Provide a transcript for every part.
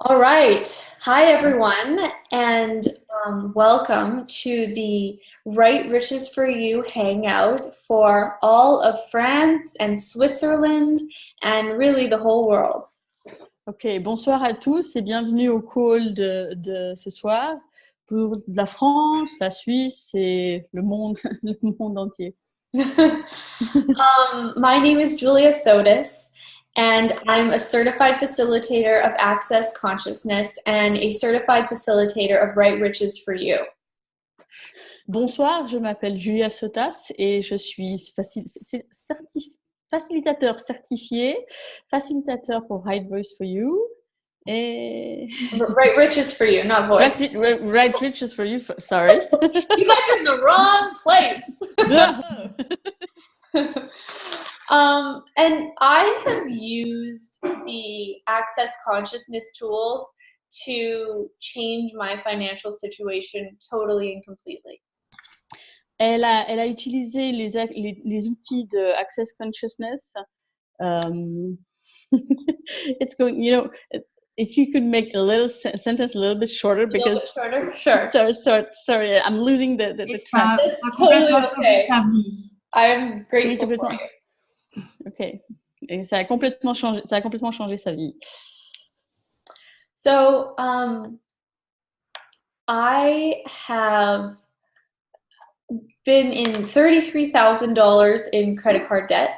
All right. Hi, everyone, and welcome to the Right Riches for You hangout for all of France and Switzerland and really the whole world. Ok, bonsoir à tous et bienvenue au call de ce soir pour la France, la Suisse et le monde, le monde entier. My name is Julia Sotis, and I'm a certified facilitator of Access Consciousness and a certified facilitator of Right Riches for You. Bonsoir, je m'appelle Julia Sotas et je suis facilitateur certifié, facilitateur pour Right Voice for You et Right Riches for You, not voice. Right Riches for You, sorry. You guys are in the wrong place. And I have used the Access Consciousness tools to change my financial situation totally and completely. Elle a utilisé les outils de Access Consciousness. It's going, if you could make a little sentence a little bit shorter because Sure. Sorry, I'm losing the track. That's totally okay. I'm grateful for you. Ok. Et ça a complètement changé sa vie. So, I have been in $33,000 in credit card debt.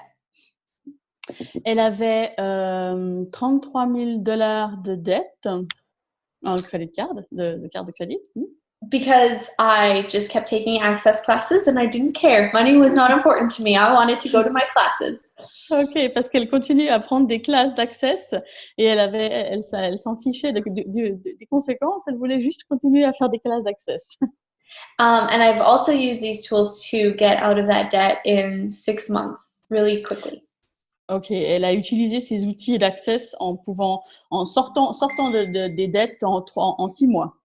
Elle avait $33,000 de dette en credit card, de carte de crédit. Because I just kept taking access classes and I didn't care. Money was not important to me. I wanted to go to my classes. Ok, parce qu'elle continue à prendre des classes d'access et elle s'en fichait des conséquences. Elle voulait juste continuer à faire des classes d'access. And I've also used these tools to get out of that debt in 6 months, really quickly. Ok, elle a utilisé ces outils d'access en sortant des dettes en 6 mois.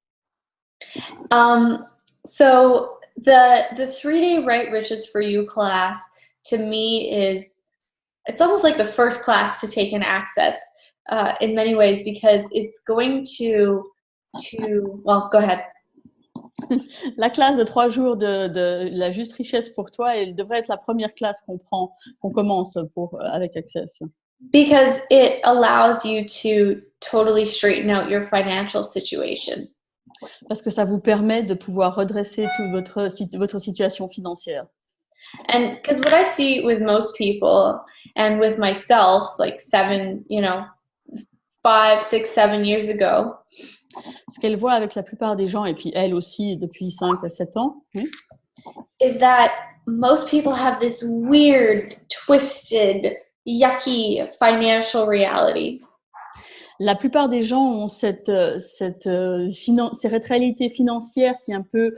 So the 3-day Right Riches for You class to me it's almost like the first class to take in access in many ways because it's going to well, go ahead. La classe de 3 jours de la juste richesse pour toi, elle devrait être la première classe qu'on commence avec Access. Because it allows you to totally straighten out your financial situation. Parce que ça vous permet de pouvoir redresser toute votre situation financière. And because what I see with most people and with myself, like 5, 6, 7 years ago. Ce qu'elle voit avec la plupart des gens, et puis elle aussi depuis 5 à 7 ans, oui, is that most people have this weird, twisted, yucky financial reality. La plupart des gens ont cette réalité financière qui est un peu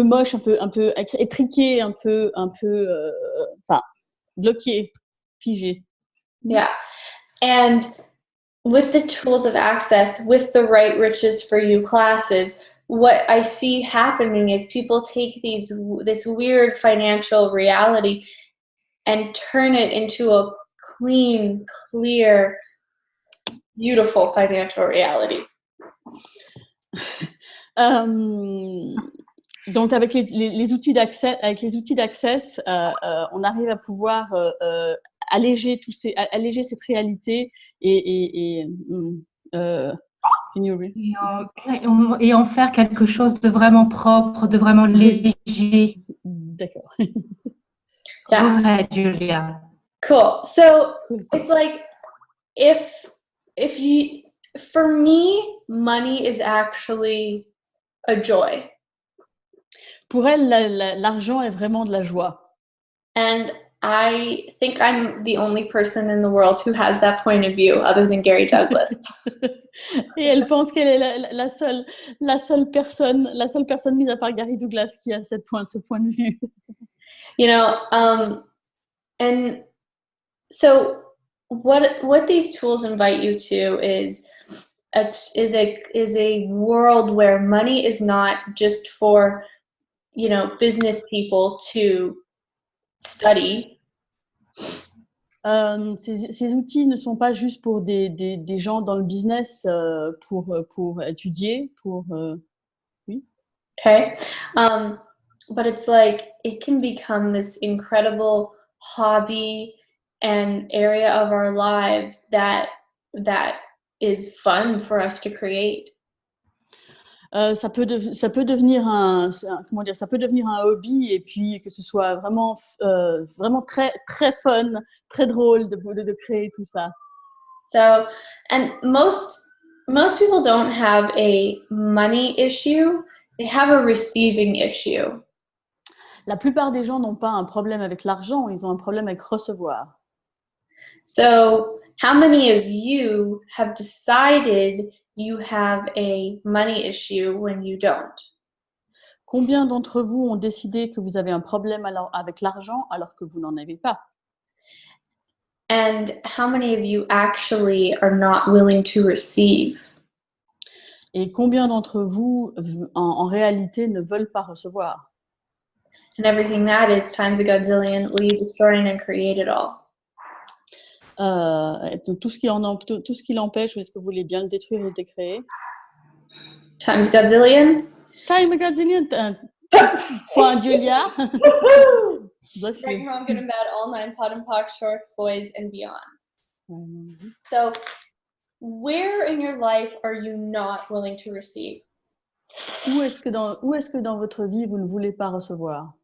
moche, un peu étriquée, un peu bloquée, figée. Yeah. And with the tools of access, with the Right Riches for You classes, what I see happening is people take this weird financial reality and turn it into a clean, clear, beautiful financial reality. Donc avec les outils d'accès, on arrive à pouvoir alléger cette réalité et en faire quelque chose de vraiment propre, de vraiment léger. D'accord. Yeah. Go ahead, Julia. Cool. So it's like for me, money is actually a joy. Pour elle, l'argent est vraiment de la joie. And I think I'm the only person in the world who has that point of view other than Gary Douglas. Et elle pense qu'elle est la seule personne mise à part Gary Douglas qui a ce point de vue. And so what these tools invite you to is a world where money is not just for business people to study. Ces outils ne sont pas juste pour des gens dans le business pour étudier, oui. Okay. But it's like it can become this incredible hobby and area of our lives that is fun for us to create. Ça peut devenir comment dire, ça peut devenir un hobby et puis que ce soit vraiment très très fun, très drôle de créer tout ça. So, and most people don't have a money issue, they have a receiving issue. La plupart des gens n'ont pas un problème avec l'argent, ils ont un problème avec recevoir. So, how many of you have decided you have a money issue when you don't? Combien d'entre vous ont décidé que vous avez un problème avec l'argent alors que vous n'en avez pas? And how many of you actually are not willing to receive? Et combien d'entre vous, en réalité, ne veulent pas recevoir? And everything that is times a godzillion, will you destroy and create it all? Tout ce qui l'empêche, est-ce que vous voulez bien le détruire et le décréer? Times godzillion? Time a godzillion, fois un dieu-liard. Bless Right, you. wrong, good and bad, all nine, pot and pock, shorts, boys, and beyonds. Mhm. So, where in your life are you not willing to receive? Où est-ce que dans votre vie, vous ne voulez pas recevoir?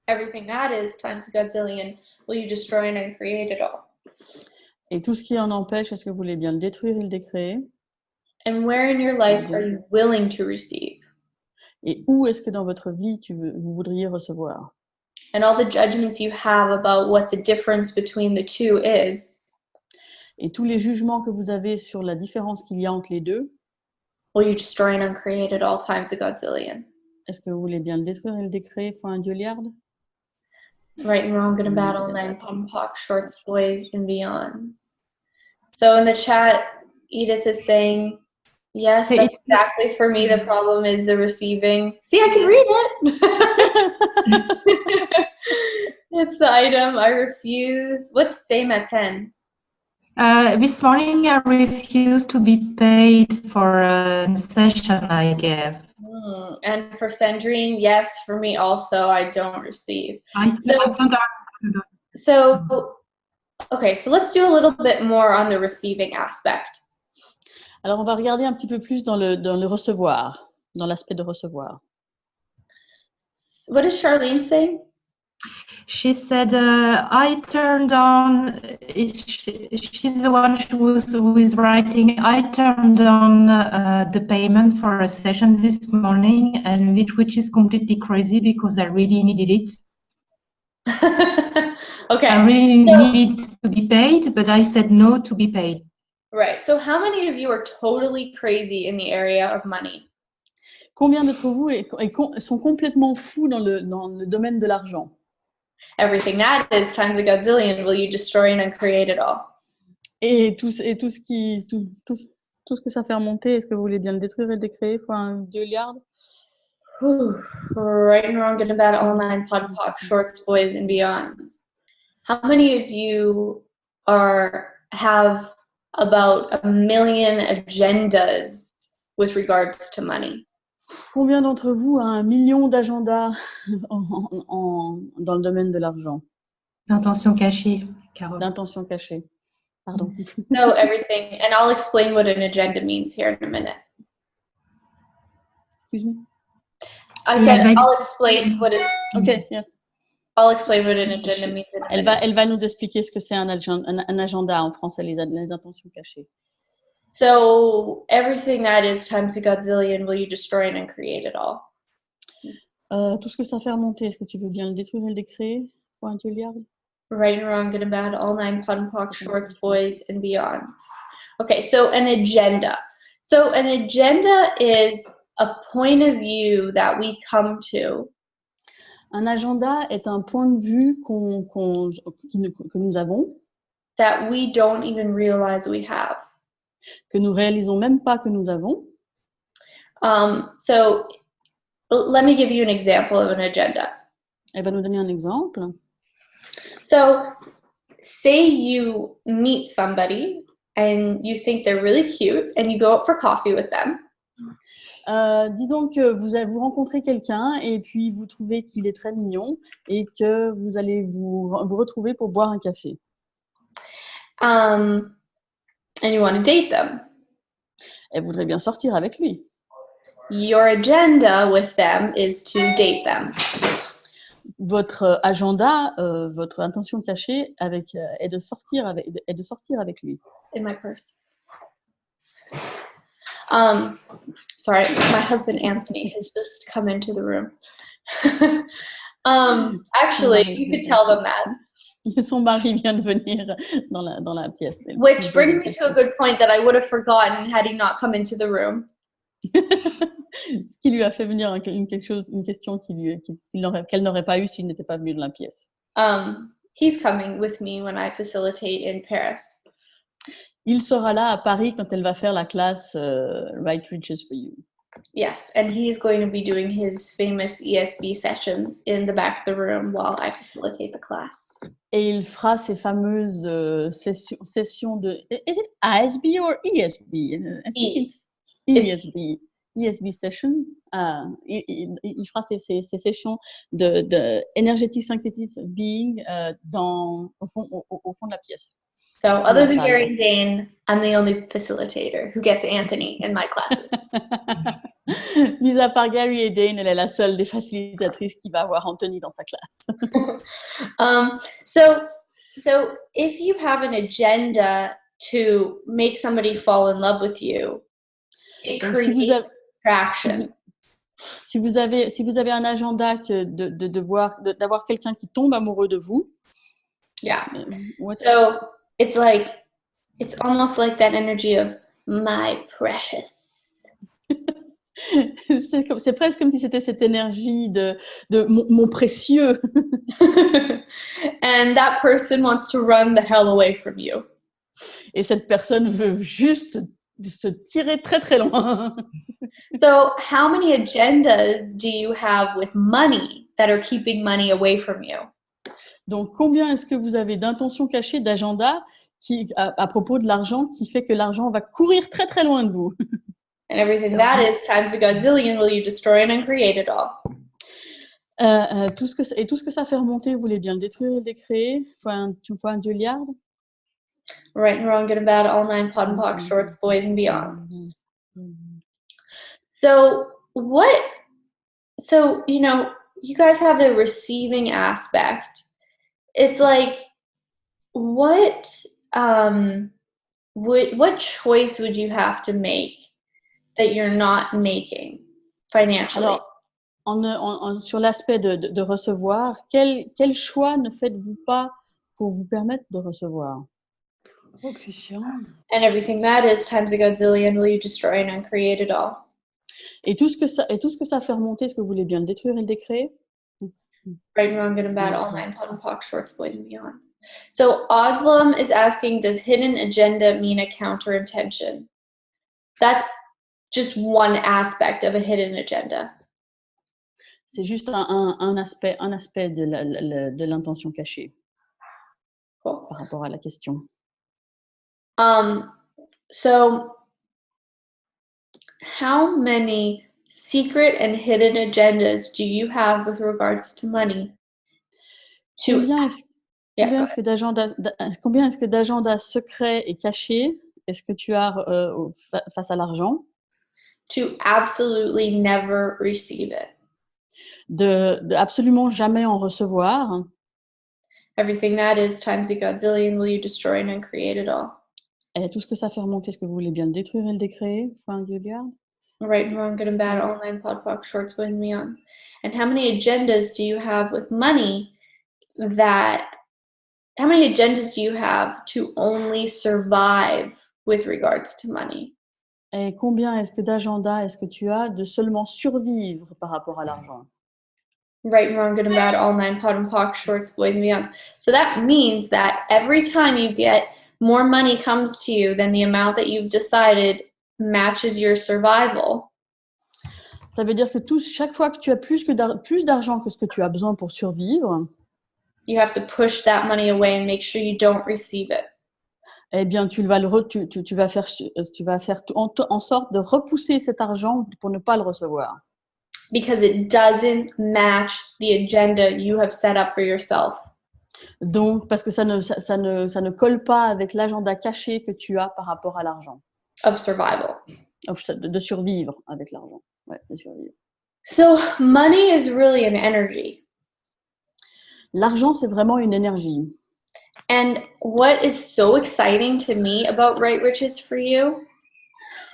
Everything that is times a godzillion, will you destroy and create it all? Et tout ce qui en empêche, est-ce que vous voulez bien le détruire et le décréer? And where in your life are you willing to receive? Et où est-ce que dans votre vie, vous voudriez recevoir? And all the judgments you have about what the difference between the two is, Et tous les jugements que vous avez sur la différence qu'il y a entre les deux, will you destroy and uncreate it all times a godzillion? est-ce que vous voulez bien le détruire et le décréer fois un dieu-liard? Right and wrong, good and bad, all nine, pot and pock, shorts, boys, and beyonds. So in the chat, Edith is saying, yes, that's exactly for me. The problem is the receiving. See, I can read it. It's the item. I refuse. What's same at 10? This morning I refused to be paid for a session I gave. And for Sandrine, yes, for me also, I don't receive. Okay, so let's do a little bit more on the receiving aspect. Alors, on va regarder un petit peu plus dans le recevoir, dans l'aspect de recevoir. What is Charlene saying? She said, I turned on, she's the one who is writing, I turned on the payment for a session this morning, and which is completely crazy because I really needed it. Okay. I really needed to be paid, but I said no to be paid. Right. So how many of you are totally crazy in the area of money? Combien d'entre vous sont complètement fous dans le domaine de l'argent? Everything that is times a godzillion, will you destroy and uncreate it all? Et tout ce que ça fait remonter, est-ce que vous voulez bien le détruire et le décréer fois un dieu-liard? Right and wrong, good and bad, all nine, pot and pock, shorts, boys, and beyonds. How many of you have about 1 million agendas with regards to money? Combien d'entre vous a 1 million d'agendas dans le domaine de l'argent? D'intention cachée, Carole. D'intention cachée. Pardon. No, everything. And I'll explain what an agenda means here in a minute. Excuse me? I said I'll explain what it... Okay, yes. I'll explain what an agenda means. Elle va nous expliquer ce que c'est un agenda en français, les intentions cachées. So everything that is times a godzillion, will you destroy and uncreate it all? Tout ce que ça fait remonter, est-ce que tu veux bien le détruire et le décréer pour un dieu-liard? Right and wrong, good and bad, all nine, pot and pock, shorts, boys, and beyond. Okay, so an agenda. So an agenda is a point of view that we come to. Un agenda est un point de vue que nous avons. That we don't even realize we have. Que nous réalisons même pas que nous avons. So let me give you an example of an agenda. Elle va nous donner un exemple. So say you meet somebody and you think they're really cute and you go out for coffee with them. Disons que vous rencontrez quelqu'un et puis vous trouvez qu'il est très mignon et que vous allez vous retrouver pour boire un café. And you want to date them. Et vous voudrez bien sortir avec lui. Your agenda with them is to date them. Votre agenda, votre intention cachée est de sortir avec lui. In my purse. Sorry, my husband Anthony has just come into the room. Actually, you could tell them that. Son mari vient de venir dans la pièce. Which brings me to a good point that I would have forgotten had he not come into the room. Ce qui lui a fait venir une question qu'elle n'aurait pas eue s'il n'était pas venu dans la pièce. He's coming with me when I facilitate in Paris. Il sera là à Paris quand elle va faire la classe Right Riches for You. Yes, and he's going to be doing his famous ESB sessions in the back of the room while I facilitate the class. Et il fera ces fameuses sessions de... Is it ASB or ESB? I think it's ESB. ESB session. Il fera ces sessions de Energetic Synthesis Being au fond de la pièce. So other than Gary and Dane, I'm the only facilitator who gets Anthony in my classes. Mis à part Gary et Dane, elle est la seule des facilitatrices qui va avoir Anthony dans sa classe. So if you have an agenda to make somebody fall in love with you, it creates attraction. Si vous avez un agenda d'avoir quelqu'un qui tombe amoureux de vous. Yeah. So it's almost like that energy of my precious. C'est presque comme si c'était cette énergie de mon précieux. And that person wants to run the hell away from you. Et cette personne veut juste se tirer très très loin. So how many agendas do you have with money that are keeping money away from you? Donc combien est-ce que vous avez d'intentions cachées, d'agenda à propos de l'argent qui fait que l'argent va courir très très loin de vous? And everything that is times a godzillion will you destroy and uncreate it all. Tout ce que ça fait remonter, vous voulez bien le détruire et le décréer fois un dieu-liard. Right and wrong, good and bad, all nine POD and POC, shorts, boys and beyonds. So you know, you guys have the receiving aspect. It's like, what choice would you have to make that you're not making financially? Alors, sur l'aspect de recevoir, quel choix ne faites-vous pas pour vous permettre de recevoir? Oh, c'est chiant. And everything that is times a godzillion will you destroy and uncreate it all. Et tout ce que ça fait remonter, est-ce que vous voulez bien le détruire et le décréer? Right and wrong, good and bad, all nine POD and POC, shorts, boys and beyonds. So Oslam is asking, does hidden agenda mean a counter intention? That's just one aspect of a hidden agenda. C'est juste un aspect de l'intention cachée. Cool. Par rapport à la question. So how many secret and hidden agendas do you have with regards to money? Combien est-ce que d'agendas secrets et cachés est-ce que tu as face à l'argent? To absolutely never receive it. De absolument jamais en recevoir. Everything that is times a godzillion will you destroy and uncreate it all. Et tout ce que ça fait remonter, est-ce que vous voulez bien le détruire et le décréer? Enfin, Gilliard? Right and wrong, good and bad, all nine POD, POC, shorts, boys and beyonds. And how many agendas do you have with money how many agendas do you have to only survive with regards to money? Et combien d'agendas est-ce que tu as de seulement survivre par rapport à l'argent? Right and wrong, good and bad, all nine POD and POC, shorts, boys and beyonds. So that means that every time you get more money comes to you than the amount that you've decided matches your survival. Ça veut dire que chaque fois que tu as plus d'argent que ce que tu as besoin pour survivre. you have to push that money away and make sure you don't receive it. Eh bien, tu vas faire en sorte de repousser cet argent pour ne pas le recevoir. Because it doesn't match the agenda you have set up for yourself. Donc, parce que ça ne colle pas avec l'agenda caché que tu as par rapport à l'argent. Of survival. De survivre avec l'argent. Ouais, de survivre. So, money is really an energy. L'argent, c'est vraiment une énergie. And what is so exciting to me about Right Riches for You?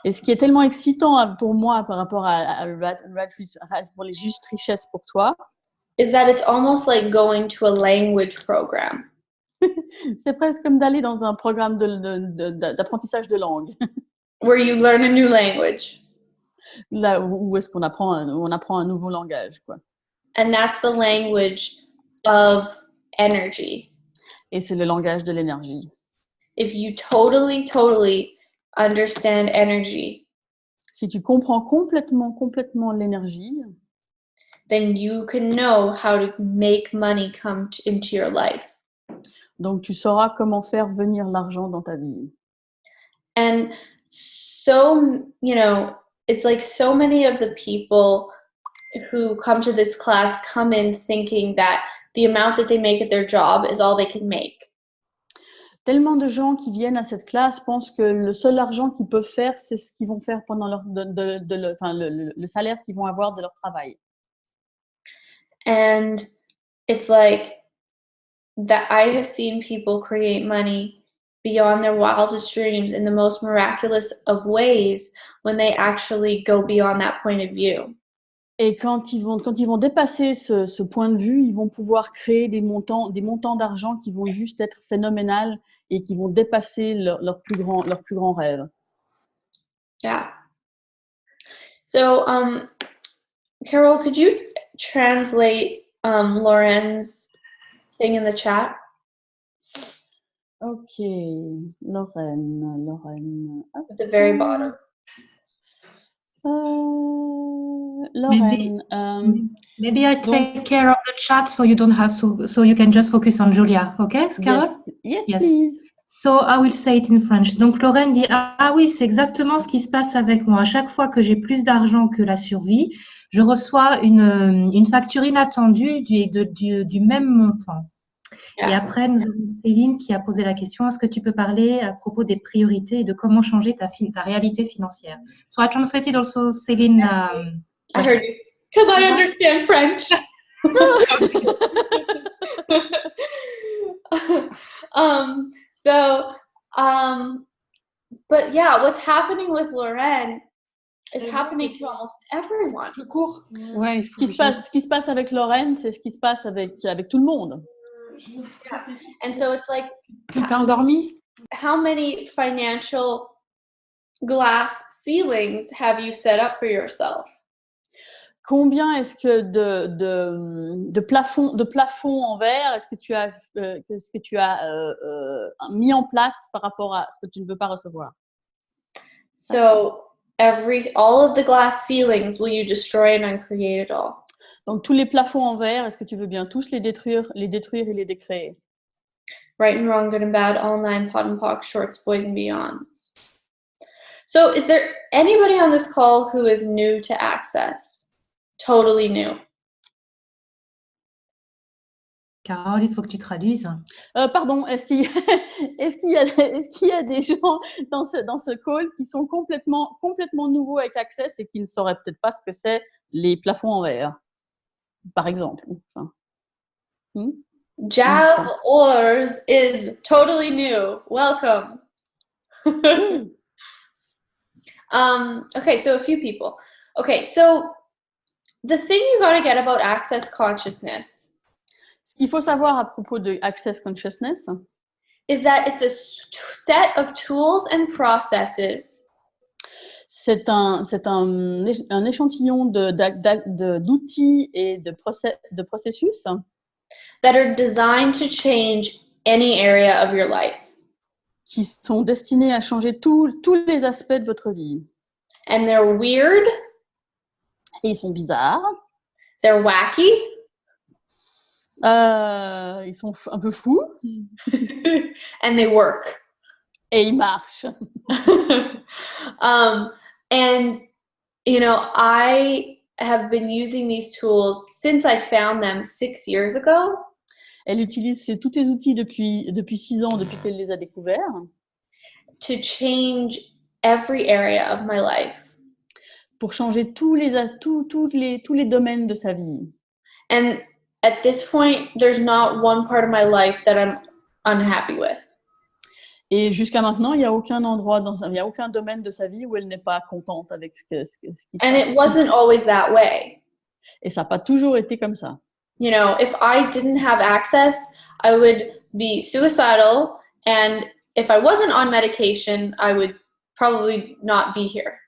Et ce qui est tellement excitant pour moi par rapport pour les justes richesses pour toi, is that it's almost like going to a language program. c'est presque comme d'aller dans un programme d'apprentissage de langue. Where you learn a new language. Là où est-ce qu'on apprend un nouveau langage, quoi. And that's the language of energy. Et c'est le langage de l'énergie. If you totally understand energy, si tu comprends complètement l'énergie, then you can know how to make money come into your life. Donc tu sauras comment faire venir l'argent dans ta vie. And so, it's like so many of the people who come to this class come in thinking that the amount that they make at their job is all they can make. Tellement de gens qui viennent à cette classe pensent que le seul argent qu'ils peuvent faire, c'est ce qu'ils vont faire pendant le salaire qu'ils vont avoir de leur travail. And it's like that I have seen people create money beyond their wildest dreams in the most miraculous of ways when they actually go beyond that point of view. Et quand ils vont dépasser ce point de vue, ils vont pouvoir créer des montants d'argent qui vont juste être phénoménales et qui vont dépasser leur plus grand rêve. Yeah. So, Carol, could you translate Lauren's thing in the chat? Okay, Lorraine. At the very bottom. Lauren, maybe I take care of the chat so you don't have so you can just focus on Julia, okay, Carol? Yes, please. So I will say it in French. Donc Lorraine dit oui, c'est exactement ce qui se passe avec moi. À chaque fois que j'ai plus d'argent que la survie, je reçois une facture inattendue du même montant. Yeah. Et après, nous avons Céline qui a posé la question, est-ce que tu peux parler à propos des priorités et de comment changer ta réalité financière? So I translated also Céline. I heard you, because I understand French. But yeah, what's happening with Lorraine is happening to almost everyone. Ouais, ce qui se passe avec Lorraine, c'est ce qui se passe avec tout le monde. Yeah. And so it's like, t'es endormi? How many financial glass ceilings have you set up for yourself? Combien est-ce que de plafonds en verre est-ce que tu as mis en place par rapport à ce que tu ne veux pas recevoir? So all of the glass ceilings, will you destroy and uncreate it all? Donc tous les plafonds en verre, est-ce que tu veux bien tous les détruire et les décréer? Right and wrong, good and bad, all nine, pot and pock, shorts, boys and beyonds. So is there anybody on this call who is new to Access? Totally new. Carole, il faut que tu traduises. Pardon, est-ce qu'il y a des gens dans ce call qui sont complètement nouveaux avec Access et qui ne sauraient peut-être pas ce que c'est les plafonds en verre, par exemple? Jav Ors is totally new. Welcome. Okay, so a few people. Okay, so the thing you got to get about Access Consciousness. Ce qu'il faut savoir à propos de Access Consciousness, is that it's a set of tools and processes. C'est un échantillon d'outils et de processus that are designed to change any area of your life. Qui sont destinés à changer tous les aspects de votre vie. And they're weird. Et ils sont bizarres. They're wacky. Ils sont un peu fous. And they work. Et ils marchent. And, you know, I have been using these tools since I found them 6 years ago. Elle utilise tous ces outils depuis 6 ans, depuis qu'elle les a découverts. To change every area of my life. Pour changer tous les domaines de sa vie. And at this point, there's not one part of my life that I'm unhappy with. Et jusqu'à maintenant, il n'y a aucun endroit, il n'y a aucun domaine de sa vie où elle n'est pas contente avec ce qui se passe. And it wasn't always that way. Et ça n'a pas toujours été comme ça. You know, if I didn't have access, I would be suicidal, and if I wasn't on medication, I would probably not be here.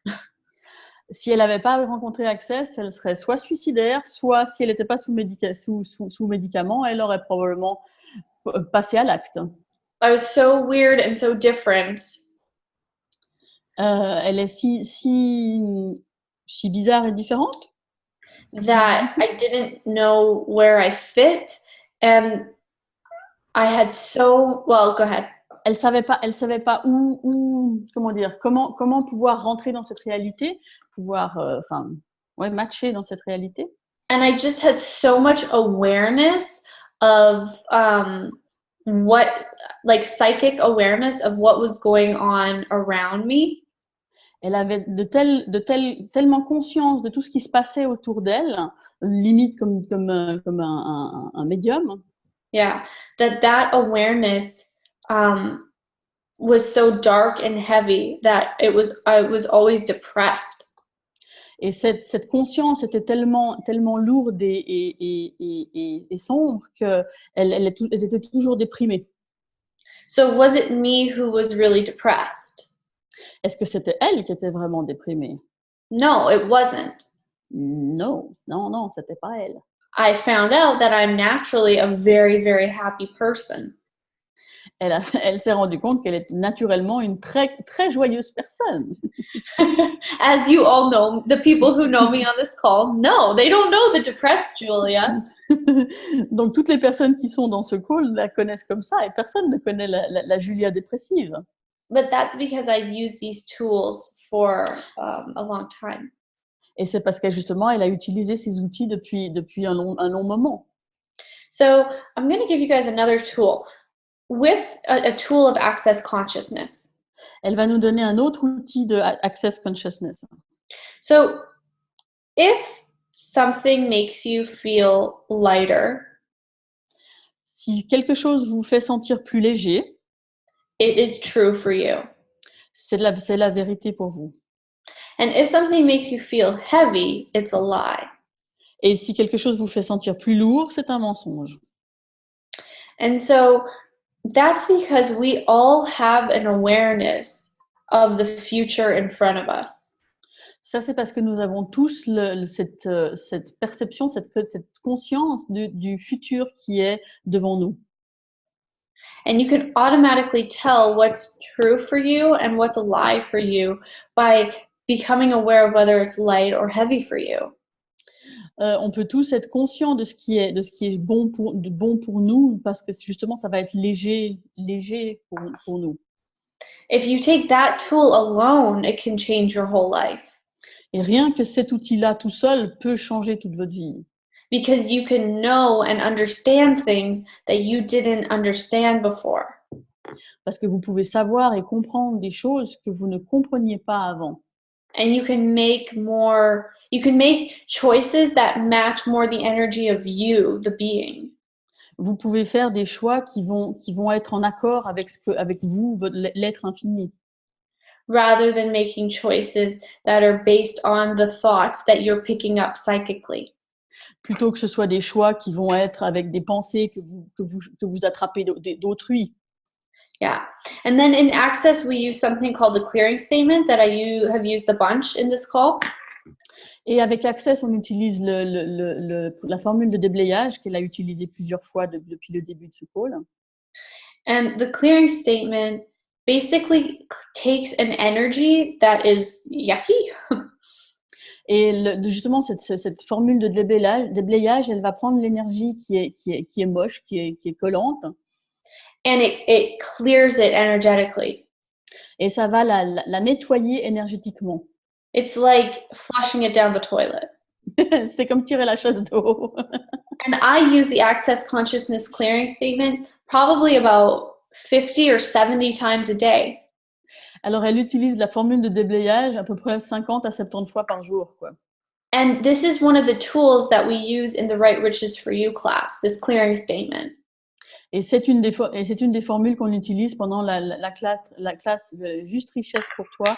Si elle n'avait pas rencontré Access, elle serait soit suicidaire, soit si elle n'était pas sous médicament, elle aurait probablement passé à l'acte. I was so weird and so different. Elle est si bizarre et différente. That I didn't know where I fit, and I had well, go ahead. Elle savait pas où comment pouvoir rentrer dans cette réalité, pouvoir matcher dans cette réalité. And I just had so much awareness of psychic awareness of what was going on around me. Elle avait tellement conscience de tout ce qui se passait autour d'elle, limite comme un médium. Yeah, that awareness was so dark and heavy that I was always depressed. Et cette conscience était tellement lourde et sombre qu'elle était toujours déprimée. So was it me who was really depressed? Est-ce que c'était elle qui était vraiment déprimée? No, it wasn't. Non, c'était pas elle. I found out that I'm naturally a very, very happy person. Elle s'est rendue compte qu'elle est naturellement une très, très joyeuse personne. As you all know, the people who know me on this call, no, they don't know the depressed Julia. Donc, toutes les personnes qui sont dans ce call la connaissent comme ça et personne ne connaît la Julia dépressive. But that's because I've used these tools for a long time. Et c'est parce que justement, elle a utilisé ces outils depuis un long moment. So I'm going to give you guys another tool. With a tool of Access Consciousness. Elle va nous donner un autre outil de Access Consciousness. So, if something makes you feel lighter, si quelque chose vous fait sentir plus léger, it is true for you. C'est la vérité pour vous. And if something makes you feel heavy, it's a lie. Et si quelque chose vous fait sentir plus lourd, c'est un mensonge. And so that's because we all have an awareness of the future in front of us. Ça, c'est parce que nous avons tous cette perception, cette conscience du futur qui est devant nous. And you can automatically tell what's true for you and what's a lie for you by becoming aware of whether it's light or heavy for you. On peut tous être conscients de ce qui est bon pour nous, parce que justement, ça va être léger pour nous. If you take that tool alone, it can change your whole life. Et rien que cet outil-là tout seul peut changer toute votre vie. Because you can know and understand things that you didn't understand before. Parce que vous pouvez savoir et comprendre des choses que vous ne compreniez pas avant. And you can make choices that match more the energy of you, the being. Vous pouvez faire des choix qui vont être en accord avec vous, l'être infini. Rather than making choices that are based on the thoughts that you're picking up psychically. Plutôt que ce soit des choix qui vont être avec des pensées que vous attrapez d'autrui. Yeah. And then in Access, we use something called the clearing statement that I have used a bunch in this call. Et avec Access, on utilise la formule de déblayage qu'elle a utilisée plusieurs fois depuis le début de ce call. And the clearing statement basically takes an energy that is yucky. Et justement, cette formule de déblayage, elle va prendre l'énergie qui est moche, qui est collante. And it clears it energetically. Et ça va la nettoyer énergétiquement. It's like flushing it down the toilet. C'est comme tirer la chasse d'eau. And I use the Access Consciousness Clearing Statement probably about 50 or 70 times a day. Alors, elle utilise la formule de déblayage à peu près 50 à 70 fois par jour, quoi. And this is one of the tools that we use in the Right Riches for You class, this clearing statement. Et c'est une des formules qu'on utilise pendant la classe Juste Richesse pour toi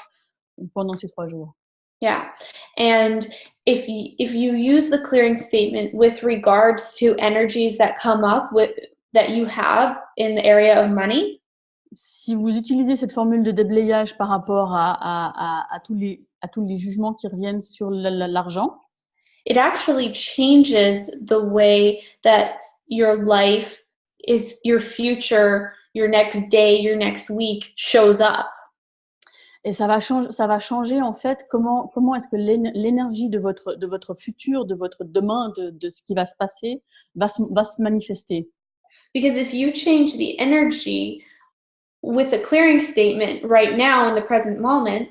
pendant ces 3 jours. Yeah. And if you use the clearing statement with regards to energies that come up that you have in the area of money, si vous utilisez cette formule de déblayage par rapport à tous les jugements qui reviennent sur l'argent, it actually changes the way that your life is, your future, your next day, your next week shows up. Et ça va changer en fait comment est-ce que l'énergie de votre futur, de votre demain, de ce qui va se passer, va se manifester. Because if you change the energy with a clearing statement right now in the present moment,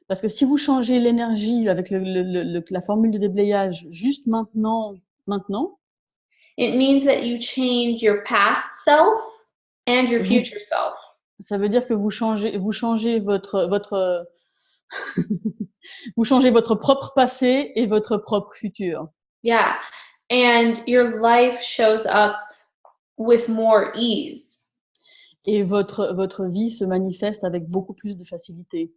parce que si vous changez l'énergie avec la formule de déblayage juste maintenant, it means that you change your past self and your future self. Ça veut dire que vous changez votre vous changez votre propre passé et votre propre futur. Yeah, and your life shows up with more ease. Et votre vie se manifeste avec beaucoup plus de facilité.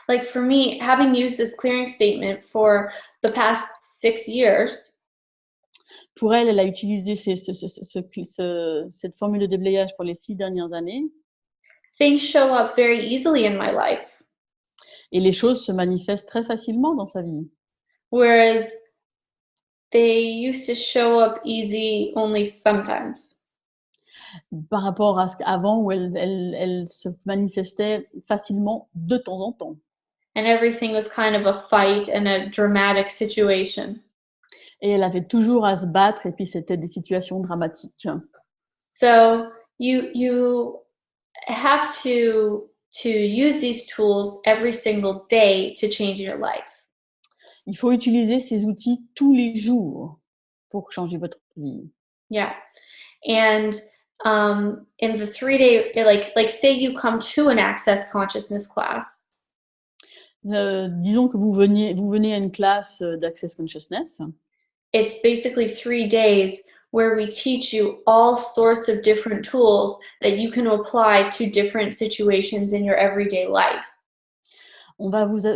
Like for me, having used this clearing statement for the past 6 years, pour elle a utilisé cette formule de déblayage pour les 6 dernières années. Things show up very easily in my life. Et les choses se manifestent très facilement dans sa vie. Whereas they used to show up easy only sometimes. Par rapport à avant où elle se manifestait facilement de temps en temps. And everything was kind of a fight and a dramatic situation. Et elle avait toujours à se battre et puis c'était des situations dramatiques. So you have to use these tools every single day to change your life. Il faut utiliser ces outils tous les jours pour changer votre vie. Yeah. And in the 3-day, like say you come to an Access Consciousness class. Disons que vous venez à une classe d'Access Consciousness. It's basically 3 days where we teach you all sorts of different tools that you can apply to different situations in your everyday life. On va vous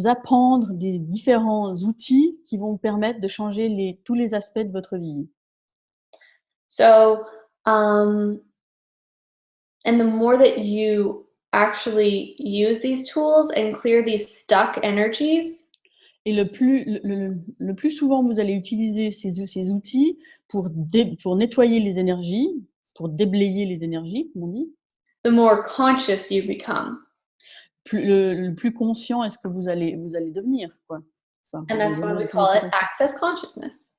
apprendre des différents outils qui vont vous permettre de changer tous les aspects de votre vie. So, and the more that you actually use these tools and clear these stuck energies, et le plus souvent vous allez utiliser ces outils pour nettoyer les énergies, pour déblayer les énergies, comme on dit, the more conscious you become. Le plus conscient est-ce que vous allez devenir, quoi. Enfin, and that's why we call it Access Consciousness.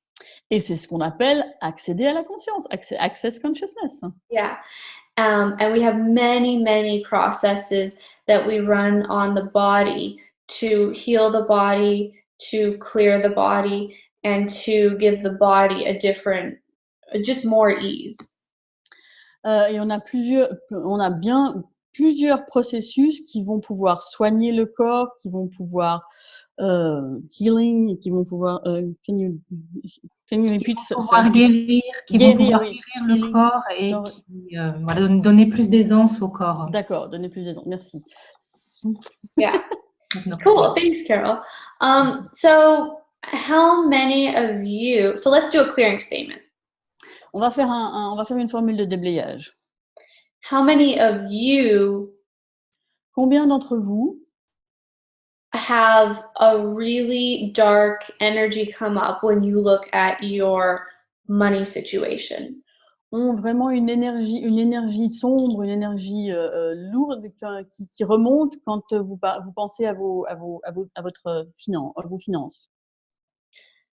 Et c'est ce qu'on appelle accéder à la conscience, Access Consciousness. Yeah. And we have many processes that we run on the body to heal the body, to clear the body, and to give the body a different, just more ease. Et on a plusieurs processus qui vont pouvoir soigner le corps, qui vont pouvoir healing, qui vont pouvoir can you repeat qui vont pouvoir guérir le corps et qui, voilà, donner plus d'aisance au corps. D'accord, donner plus d'aisance, merci. Yeah. Cool, thanks, Carol. So how many of you, so let's do a clearing statement. On va faire une formule de déblayage. How many of you combien d'entre vous have a really dark energy come up when you look at your money situation? ont vraiment une énergie sombre, une énergie lourde qui remonte quand vous pensez à vos finances.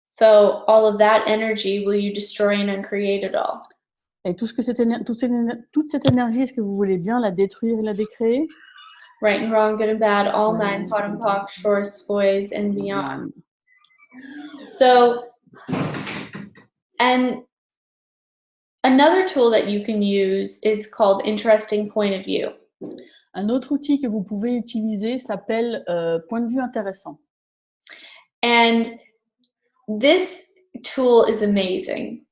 So all of that energy, will you destroy and uncreate it all? Et toute cette énergie, est-ce que vous voulez bien la détruire et la décréer? Right and wrong, good and bad, all nine, pot and pock, shorts, boys, and beyond. So, and another tool that you can use is called interesting point of view. Un autre outil que vous pouvez utiliser s'appelle point de vue intéressant. And this tool is amazing.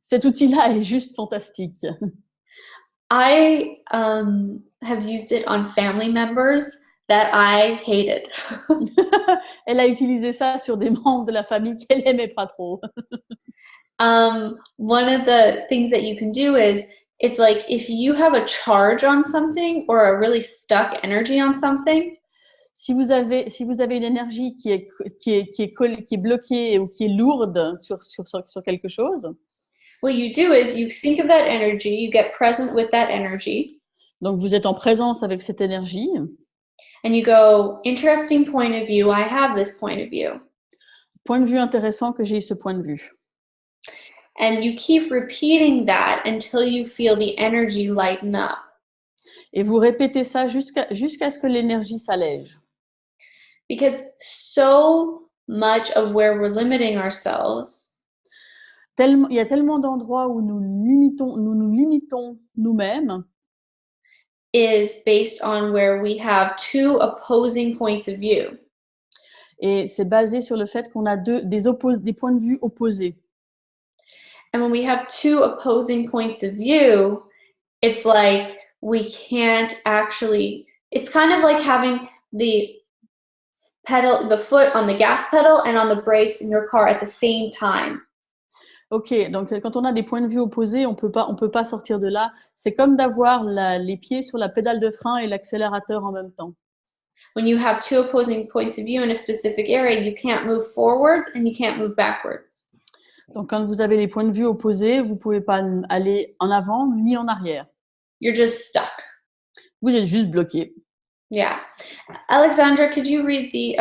Cet outil-là est juste fantastique. I have used it on family members that I hated. Elle a utilisé ça sur des membres de la famille qu'elle aimait pas trop. One of the things that you can do is, it's like if you have a charge on something or a really stuck energy on something. Si vous avez une énergie qui est bloquée ou qui est lourde sur quelque chose. What you do is you think of that energy, you get present with that energy. Donc vous êtes en présence avec cette énergie. And you go, interesting point of view, I have this point of view. Point de vue intéressant que j'ai ce point de vue. And you keep repeating that until you feel the energy lighten up. Et vous répétez ça jusqu'à ce que l'énergie s'allège. Because so much of where we're limiting ourselves, il y a tellement d'endroits où nous nous limitons nous-mêmes, is based on where we have two opposing points of view. Et c'est basé sur le fait qu'on a des points de vue opposés. And when we have two opposing points of view, it's like we can't actually, it's kind of like having the foot on the gas pedal and on the brakes in your car at the same time. Ok, donc quand on a des points de vue opposés, on peut pas sortir de là. C'est comme d'avoir les pieds sur la pédale de frein et l'accélérateur en même temps. When you have two opposing points of view in a specific area, you can't move forwards and you can't move backwards. Donc quand vous avez les points de vue opposés, vous pouvez pas aller en avant ni en arrière. You're just stuck. Vous êtes juste bloqué. Yeah. Alexandra, could you read the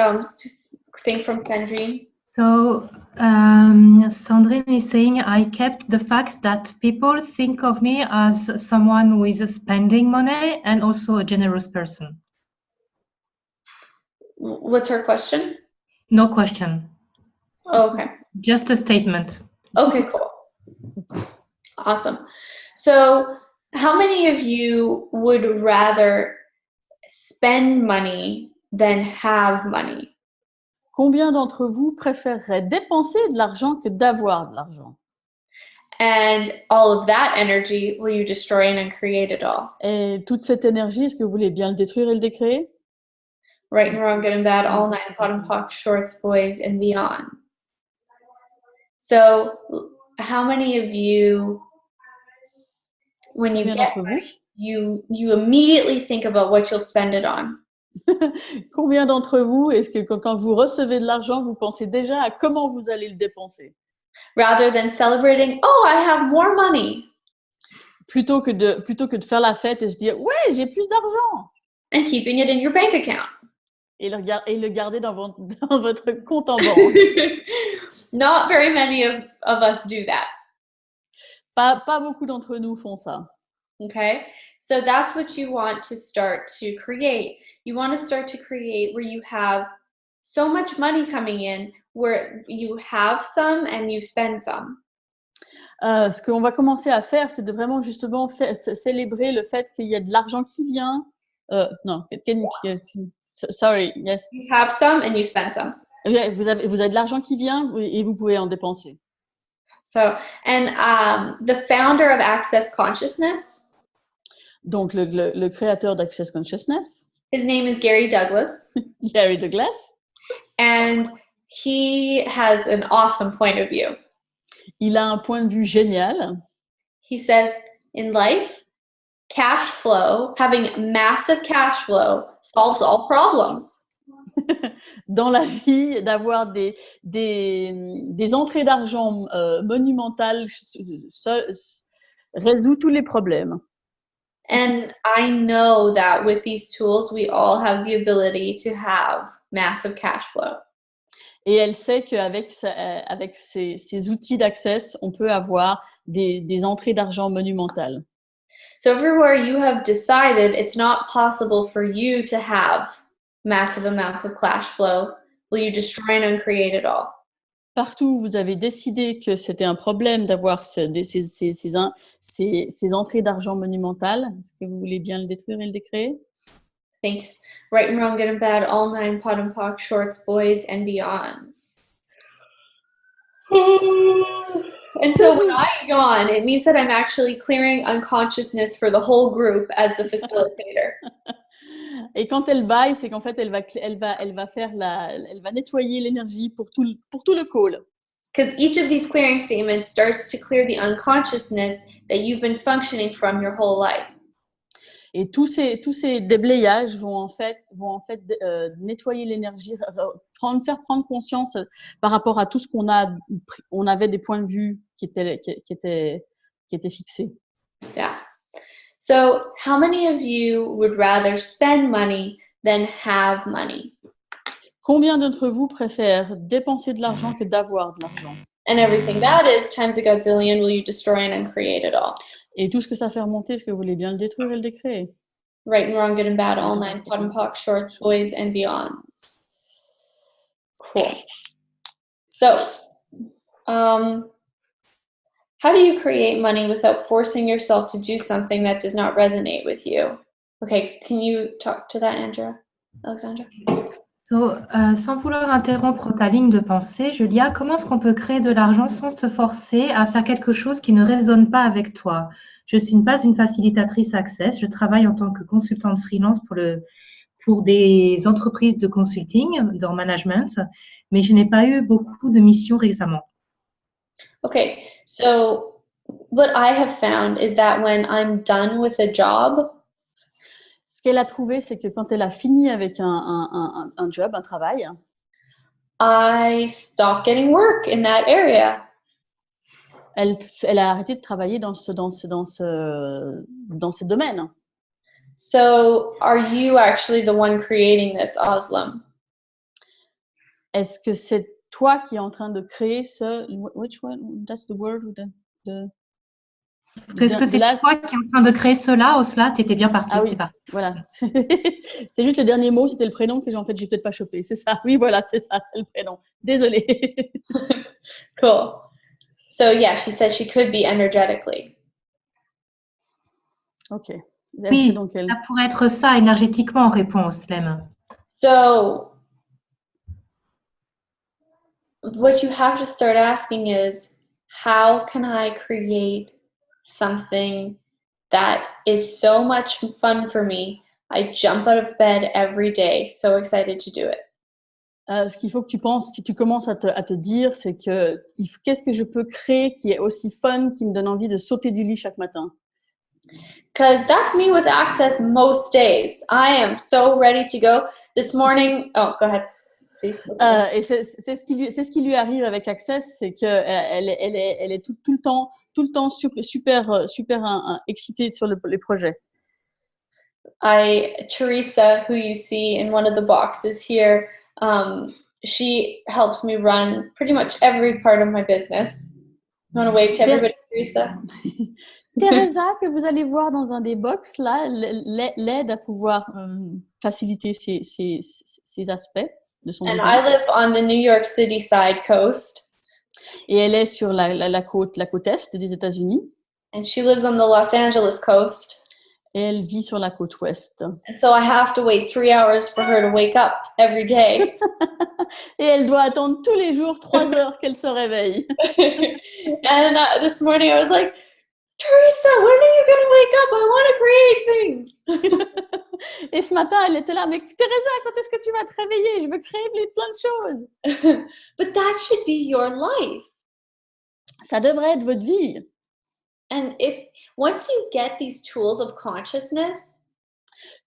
thing from Sandrine? So Sandrine is saying, I kept the fact that people think of me as someone who is spending money and also a generous person. What's her question? No question. Oh, okay. Just a statement. Okay, cool. Awesome. So how many of you would rather spend money than have money? Combien d'entre vous préféreraient dépenser de l'argent que d'avoir de l'argent? And all of that energy, will you destroy and uncreate it all? Et toute cette énergie, est-ce que vous voulez bien le détruire et le décréer? Right and wrong, good and bad, all nine, pot and pock, shorts, boys, and beyonds. So how many of you, when you get money, you immediately think about what you'll spend it on? Combien d'entre vous, est-ce que quand vous recevez de l'argent, vous pensez déjà à comment vous allez le dépenser? Rather than celebrating, oh, I have more money. Plutôt que de faire la fête et se dire, ouais, j'ai plus d'argent. And keeping it in your bank account. Et le garder dans votre compte en banque. Not very many of us do that. Pas beaucoup d'entre nous font ça. Okay, so that's what you want to start to create. You want to start to create where you have so much money coming in, where you have some and you spend some. Ce qu'on va commencer à faire, c'est de vraiment justement célébrer le fait qu'il y a de l'argent qui vient. Non, sorry, yes. You have some and you spend some. Vous avez de l'argent qui vient et vous pouvez en dépenser. So, and the founder of Access Consciousness. Donc le créateur d'Access Consciousness. His name is Gary Douglas. Gary Douglas. And he has an awesome point of view. Il a un point de vue génial. He says, in life, cash flow, having massive cash flow solves all problems. Dans la vie, d'avoir des entrées d'argent monumentales résout tous les problèmes. And I know that with these tools, we all have the ability to have massive cash flow. Et elle sait qu'avec avec ces outils d'Access, on peut avoir des entrées d'argent monumentales. So everywhere you have decided it's not possible for you to have massive amounts of cash flow, will you destroy and uncreate it all? Partout où vous avez décidé que c'était un problème d'avoir ces entrées d'argent monumentales, est-ce que vous voulez bien le détruire et le décréer? Thanks. Right and wrong, good and bad, all nine, pot and pock, shorts, boys, and beyonds. And so when I yawn, it means that I'm actually clearing unconsciousness for the whole group as the facilitator. Et quand elle baille, c'est qu'en fait, elle va nettoyer l'énergie pour tout le call. Because each of these clearing statements starts to clear the unconsciousness that you've been functioning from your whole life. Et tous ces déblayages vont en fait nettoyer l'énergie, faire prendre conscience par rapport à tout ce on avait des points de vue qui étaient fixés. Yeah. So, how many of you would rather spend money than have money? Combien d'entre vous préfèrent dépenser de l'argent que d'avoir de l'argent? And everything that is times a godzillion, will you destroy and uncreate it all? Et tout ce que ça fait remonter, est-ce que vous voulez bien le détruire et le décréer? Right and wrong, good and bad, all nine, pot and pock, shorts, boys, and beyonds. Cool. So, how do you create money without forcing yourself to do something that does not resonate with you? Okay, can you talk to that, Alexandra? So, sans vouloir interrompre ta ligne de pensée, Julia, comment est-ce qu'on peut créer de l'argent sans se forcer à faire quelque chose qui ne résonne pas avec toi? Je ne suis pas une facilitatrice Access, je travaille en tant que consultante freelance pour des entreprises de consulting, de management, mais je n'ai pas eu beaucoup de missions récemment. Okay, so what I have found is that when I'm done with a job, ce qu'elle a trouvé, c'est que quand elle a fini avec un job, un travail, I stop getting work in that area. Elle a arrêté de travailler dans ces domaines. So, are you actually the one creating this, Aslam? Est-ce que c'est toi qui es en train de créer ce... Which one? That's the word? Est-ce que c'est toi qui es en train de créer cela, Osla? Tu étais bien parti. Ah oui, voilà. C'est juste le dernier mot, c'était le prénom que en fait, j'ai peut-être pas chopé. C'est ça, oui, voilà, c'est ça, c'est le prénom. Désolée. Cool. So, yeah, she says she could be energetically. Ok. Oui, ça pourrait être ça énergétiquement en réponse, Lem. So, what you have to start asking is, how can I create something that is so much fun for me? I jump out of bed every day, so excited to do it. Ce qu'il faut que tu commences à te dire, c'est que qu'est-ce que je peux créer qui est aussi fun, qui me donne envie de sauter du lit chaque matin? Because that's me with Access most days. I am so ready to go. This morning, oh, go ahead. Et c'est ce qui lui arrive avec Access, c'est que elle est tout le temps super excitée sur les projets. Teresa, who you see in one of the boxes here, she helps me run pretty much every part of my business. You want to wave to everybody, Teresa? Teresa, que vous allez voir dans un des box là, l'aide à pouvoir faciliter ces aspects de son business. I live on the New York City side coast. Et elle est sur la côte est des États-Unis. And she lives on the Los Angeles coast. Et elle vit sur la côte ouest. And so I have to wait 3 hours for her to wake up every day. Et elle doit attendre tous les jours 3 heures qu'elle se réveille. And this morning I was like, Teresa, when are you going to wake up? I want to create things. Et ce matin, elle était là, mais Teresa, quand est-ce que tu vas te réveiller? Je veux créer plein de choses. But that should be your life. Ça devrait être votre vie. And once you get these tools of consciousness,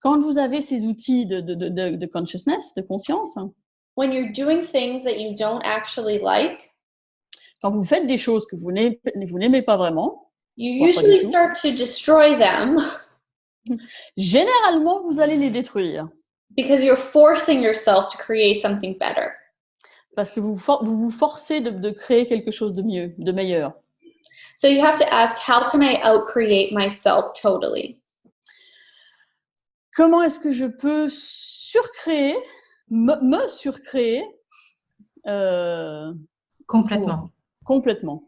quand vous avez ces outils de consciousness, de conscience, when you're doing things that you don't actually like, quand vous faites des choses que vous n'aimez pas vraiment, you voire pas du usually tout. start to destroy them Généralement, vous allez les détruire because you're forcing yourself to create something better. parce que vous vous forcez de créer quelque chose de mieux, de meilleur. So you have to ask, how can I outcreate myself totally? Comment est-ce que je peux surcréer, me surcréer Complètement. complètement?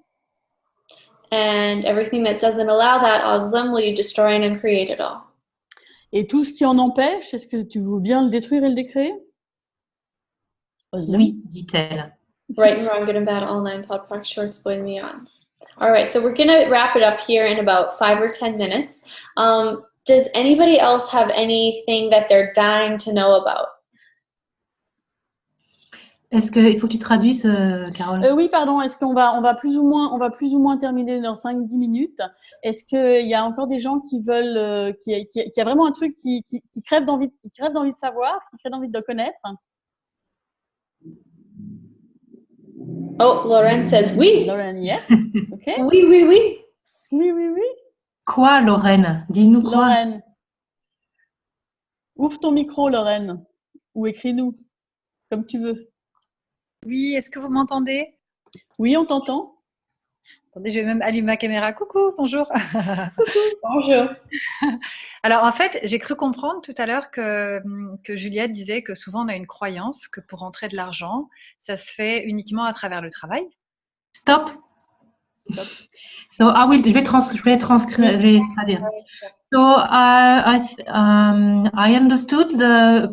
And everything that doesn't allow that, Oslam, will you destroy and uncreate it all? Et tout ce qui en empêche, est-ce que tu veux bien le détruire et le décréer? Oslam? Oui, dit-elle. Right and wrong, good and bad, all nine, pod, park, shorts, boys, and beyonds. All right, so we're going to wrap it up here in about 5 or 10 minutes. Does anybody else have anything that they're dying to know about? Est-ce qu'il faut que tu traduises, Carole? Oui, pardon. Est-ce qu'on va plus ou moins terminer dans 5-10 minutes? Est-ce qu'il y a encore des gens qui veulent, qui a vraiment un truc qui crève d'envie de savoir, qui crève d'envie de connaître? Oh, Lauren says oui. Lauren, yes. Okay. Oui, oui, oui. Oui, oui, oui. Quoi, Lorraine? Dis-nous quoi? Lauren. Ouvre ton micro, Lauren. Ou écris-nous, comme tu veux. Oui, est-ce que vous m'entendez? Oui, on t'entend. Attendez, je vais même allumer ma caméra. Coucou, bonjour. Bonjour. Alors, en fait, j'ai cru comprendre tout à l'heure que Juliette disait que souvent on a une croyance que pour rentrer de l'argent, ça se fait uniquement à travers le travail. Stop. So je vais traduire. So I understood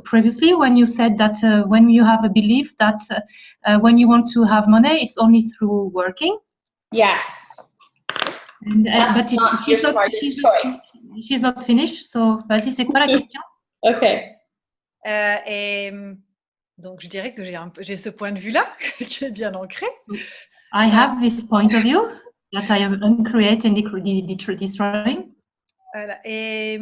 previously when you said that when you have a belief that when you want to have money, it's only through working. Yes. And, but She's not finished. So, vas-y, c'est quoi la question? Okay. Et donc, je dirais que j'ai ce point de vue-là qui est bien ancré. I have this point of view that I am uncreating and destroying. Voilà. Et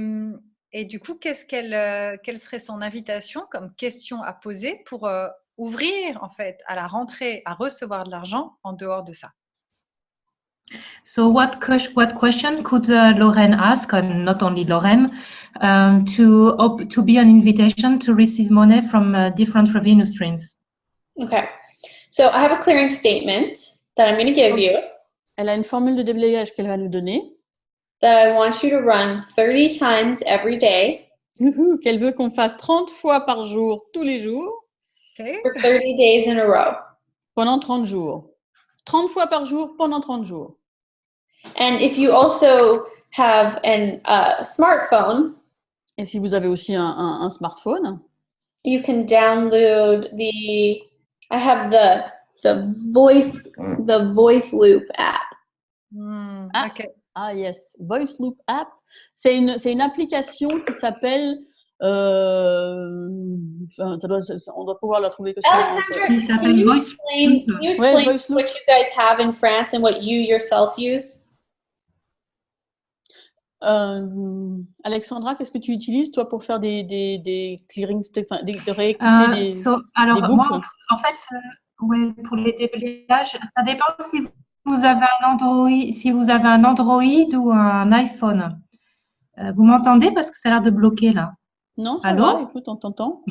du coup, quelle serait son invitation comme question à poser pour ouvrir en fait à la rentrée, à recevoir de l'argent en dehors de ça? So what question could Lorraine ask, and not only Lorraine, to be an invitation to receive money from different revenue streams? Okay. So I have a clearing statement that I'm going to give you. Elle a une formule de déblayage qu'elle va nous donner. That I want you to run 30 times every day. Qu'elle veut qu'on fasse 30 fois par jour, tous les jours. Okay. For 30 days in a row. Pendant 30 jours. 30 fois par jour pendant 30 jours. And if you also have a smartphone. Et si vous avez aussi un smartphone. You can download I have the voice loop app. Okay. Ah yes, Voice Loop app. C'est une application qui s'appelle. On doit pouvoir la trouver. Alexandra, can you explain what you guys have in France and what you yourself use? Alexandra, qu'est-ce que tu utilises toi pour faire des clearings, de réécouter alors, des boucles? moi, en fait, oui, pour les déblayages, ça dépend si vous avez un Android ou un iPhone. Vous m'entendez parce que ça a l'air de bloquer là. Non, ça Allô? va, écoute, on t'entend.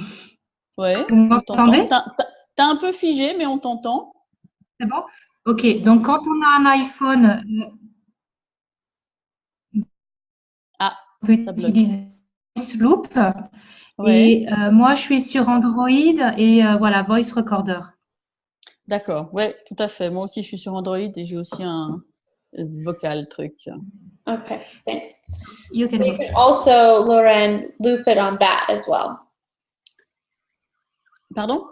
Ouais. Vous m'entendez? T'as un peu figé, mais on t'entend. C'est bon? Ok, donc quand on a un iPhone, on peut utiliser Voice Loop. Ouais. Et moi, je suis sur Android et voilà, Voice Recorder. D'accord, ouais, tout à fait. Moi aussi, je suis sur Android et j'ai aussi un vocal truc. Okay, thanks. You can also, Lauren, loop it on that as well. Pardon,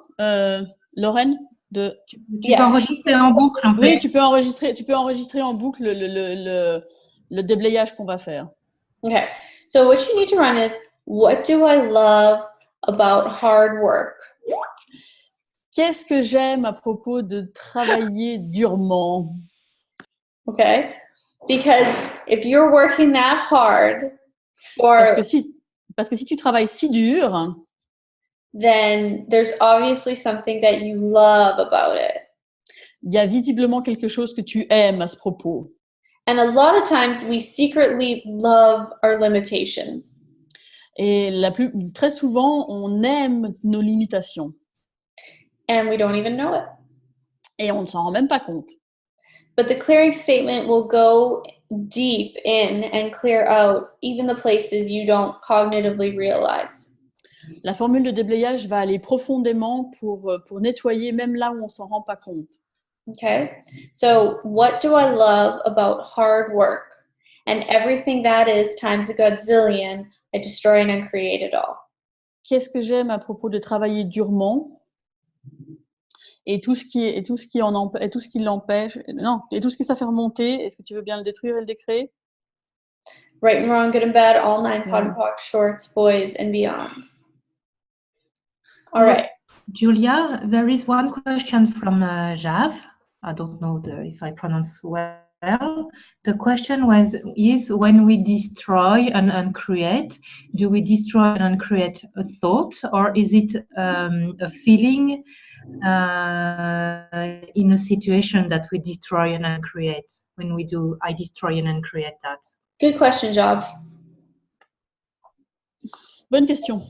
Lorraine Tu peux enregistrer en boucle. En fait. Oui, tu peux enregistrer en boucle le déblayage qu'on va faire. Okay, so what you need to run is, what do I love about hard work? Qu'est-ce que j'aime à propos de travailler durement? Okay, because if you're working that hard parce que si tu travailles si dur, then there's obviously something that you love about it. Il y a visiblement quelque chose que tu aimes à ce propos. And a lot of times we secretly love our limitations. Et très souvent, on aime nos limitations. And we don't even know it. Et on ne s'en rend même pas compte. But the clearing statement will go deep in and clear out even the places you don't cognitively realize. La formule de déblayage va aller profondément pour nettoyer même là où on s'en rend pas compte. Okay? So, what do I love about hard work? And everything that is times a godzillion, I destroy and uncreate it all. Qu'est-ce que j'aime à propos de travailler durement et tout ce qui l'empêche, non, et tout ce qui ça fait remonter, est-ce que tu veux bien le détruire et le décréer? Right and wrong, good and bad, all nine pot and pock, shorts, boys, and beyonds. All right. Julia, there is one question from Jav. I don't know if I pronounce well. The question is when we destroy and uncreate, do we destroy and uncreate a thought, or is it a feeling in a situation that we destroy and uncreate? When we do, I destroy and uncreate that. Good question, Job. Bonne question.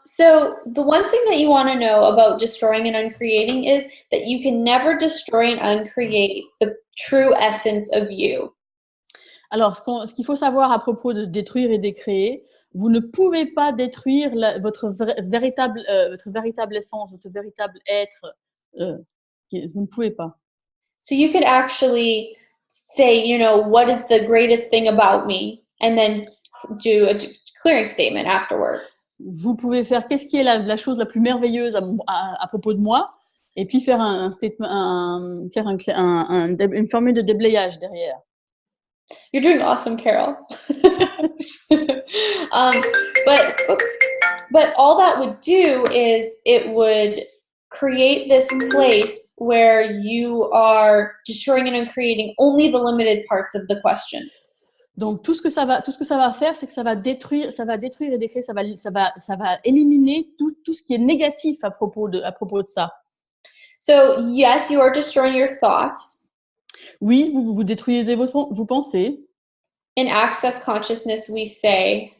So the one thing that you want to know about destroying and uncreating is that you can never destroy and uncreate the true essence of you. Alors, ce qu'il faut savoir à propos de détruire et décréer, vous ne pouvez pas détruire votre véritable essence, votre véritable être. Vous ne pouvez pas. So you could actually say, you know, what is the greatest thing about me? And then do a clearing statement afterwards. Vous pouvez faire qu'est-ce qui est la chose la plus merveilleuse à propos de moi, et puis faire un statement, faire une formule de déblayage derrière. You're doing awesome, Carol. But all that would do is it would create this place where you are destroying and uncreating only the limited parts of the question. Donc tout ce que ça va faire, c'est que ça va détruire et décréer, ça va éliminer tout ce qui est négatif à propos de ça. So yes, you are destroying your thoughts. Oui, vous détruisez vos pensées. In Access Consciousness, we say.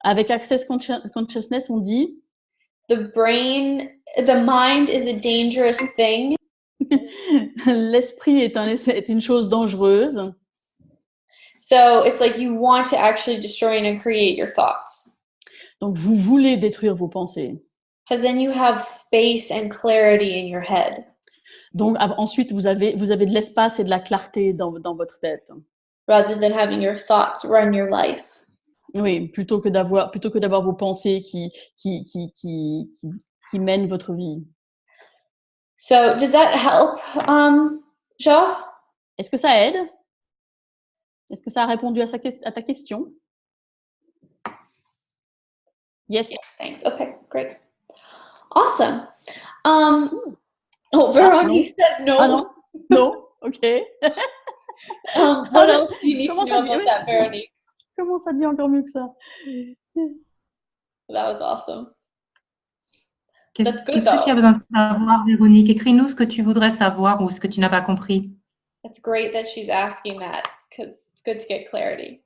Avec Access Consciousness, on dit. The mind is a dangerous thing. L'esprit est une chose dangereuse. So it's like you want to actually destroy and uncreate your thoughts. Donc vous voulez détruire vos pensées. Because then you have space and clarity in your head. Donc ensuite vous avez de l'espace et de la clarté dans votre tête. Rather than having your thoughts run your life. Oui, plutôt que d'avoir vos pensées qui mènent votre vie. So does that help, Jo? Est-ce que ça aide? Est-ce que ça a répondu à ta question? Yes. Yes, thanks. Okay, great. Awesome. Veronique says no. Ah non? No? Okay. What else do you need to know about that, Veronique? Comment ça dit encore mieux que ça? That was awesome. Qu'est-ce que tu as besoin de savoir, Véronique? Écris-nous ce que tu voudrais savoir ou ce que tu n'as pas compris. It's great that she's asking that because it's good to get clarity.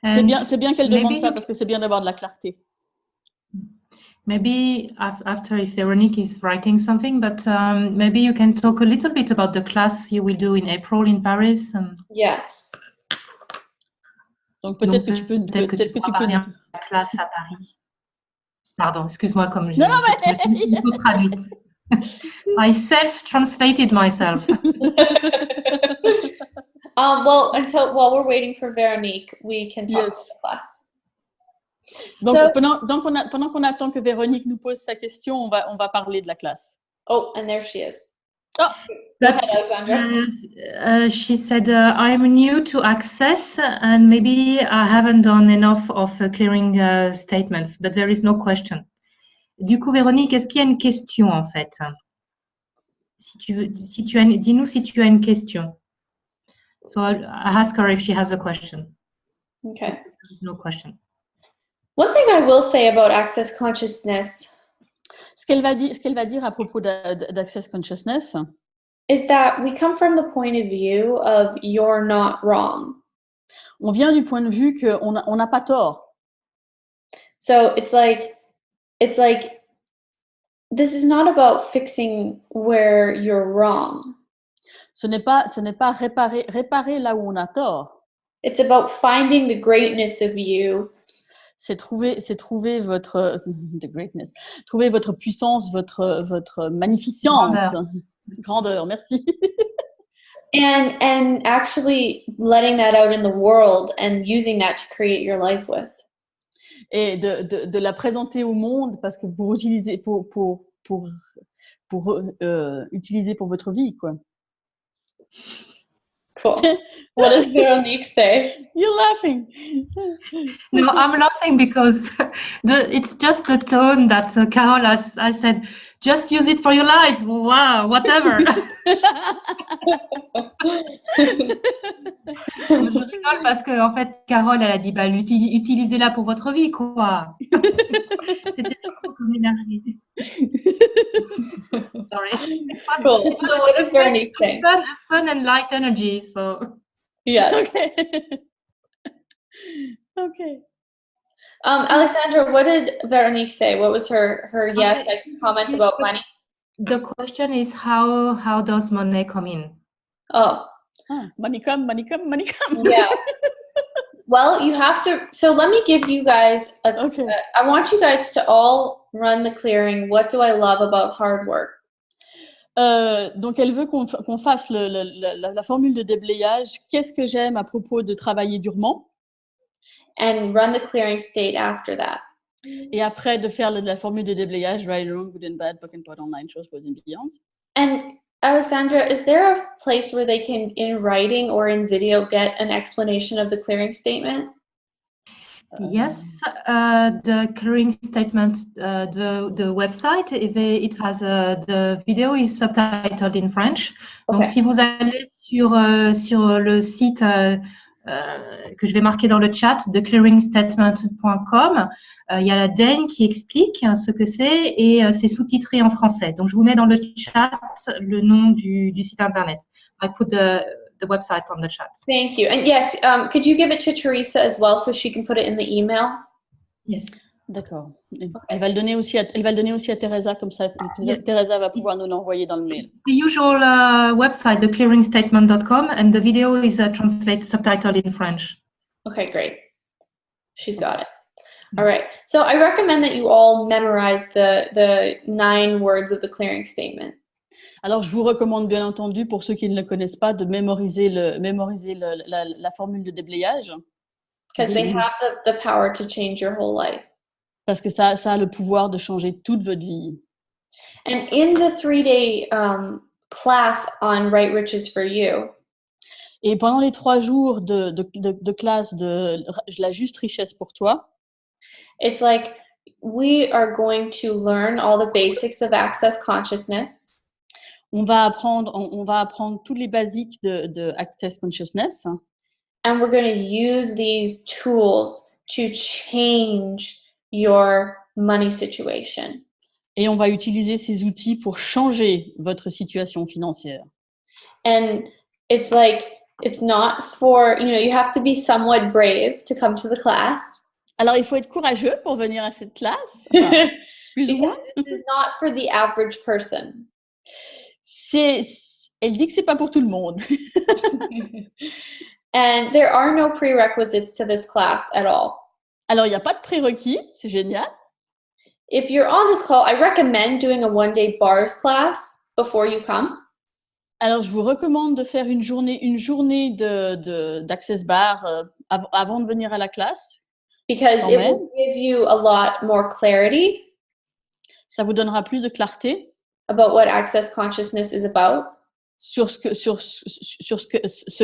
C'est bien qu'elle demande ça parce que c'est bien d'avoir de la clarté. Maybe after, if Veronique is writing something, but maybe you can talk a little bit about the class you will do in April in Paris. Yes. Donc peut-être que tu peux parler de la classe à Paris. Pardon, excuse-moi comme je traduite. I self-translated myself. While we're waiting for Veronique, we can talk about the class. Donc, pendant qu'on attend que Véronique nous pose sa question, on va parler de la classe. Oh, and there she is. Oh. Go ahead, Alexandra. She said, I'm new to Access and maybe I haven't done enough of clearing statements, but there is no question. Du coup, Véronique, est-ce qu'il y a une question en fait? Dis-nous si tu as une question. So I'll ask her if she has a question. Okay. There's no question. One thing I will say about Access Consciousness. Ce qu'elle va dire à propos d'Access Consciousness, is that we come from the point of view of you're not wrong. on vient du point de vue qu'on n'a pas tort. So it's like this is not about fixing where you're wrong. Ce n'est pas réparer là où on a tort. It's about finding the greatness of you. C'est trouver votre the greatness, trouver votre puissance, votre magnificence, grandeur. Merci. And actually letting that out in the world and using that to create your life with. Et de la présenter au monde parce que pour utiliser utiliser pour votre vie, quoi. Cool. What does Veronique say? You're laughing. No, I'm laughing because it's just the tone that Carole has. I said, just use it for your life. Wow, whatever. Je rigole parce que en fait, Carole, elle a dit, bah, utilisez-la pour votre vie, quoi. C'était trop comme énergie. Sorry. Cool. So what does Veronique say? Fun and light energy. So Yeah. Okay. Okay. Alexandra, what did Veronique say? What was her yes comment about money? The question is how does money come in? Oh. Money come. Yeah. Well, you have to. So let me give you guys. I want you guys to all run the clearing. What do I love about hard work? Donc, elle veut qu'on fasse la formule de déblayage. Qu'est-ce que j'aime à propos de travailler durement? And run the clearing state after that. Et après, de faire la formule de déblayage, right and wrong, good and bad, book and pot, online, shows, pros and beyonds. And Alexandra, is there a place where they can, in writing or in video, get an explanation of the clearing statement? Yes, the clearing statement, the website, it has the video is subtitled in French. Donc, Okay. si vous allez sur le site que je vais marquer dans le chat, theclearingstatement.com, il y a la Dane qui explique ce que c'est et c'est sous-titré en français. Donc, je vous mets dans le chat le nom du site internet. I put the website on the chat. Thank you. And yes, could you give it to Teresa as well so she can put it in the email? Yes. D'accord. Elle va le donner aussi à Teresa, comme ça, Teresa va pouvoir nous l'envoyer dans le mail. It's the usual website, theclearingstatement.com, and the video is subtitled in French. Okay, great. She's got it. All right. So I recommend that you all memorize the 9 words of the clearing statement. Alors, je vous recommande bien entendu, pour ceux qui ne le connaissent pas, de mémoriser la formule de déblayage. Because they have the power to change your whole life. Parce que ça a le pouvoir de changer toute votre vie. And in the 3-day class on Right Riches for You, et pendant les 3 jours de classe de la juste richesse pour toi, it's like we are going to learn all the basics of Access Consciousness. On va apprendre tous les basiques de Access Consciousness. And we're going to use these tools to change your money situation. Et on va utiliser ces outils pour changer votre situation financière. And it's like, it's not for, you have to be somewhat brave to come to the class. Alors, il faut être courageux pour venir à cette classe. Enfin, plus ou moins. This is not for the average person. Elle dit que c'est pas pour tout le monde. And there are no prerequisites to this class at all. Alors, il n'y a pas de prérequis, c'est génial. If you're on this call, I recommend doing a 1-day bars class before you come. Alors, je vous recommande de faire une journée d'Access Bar avant de venir à la classe. Because it will give you a lot more clarity. Ça vous donnera plus de clarté. About what Access Consciousness is about. Sur ce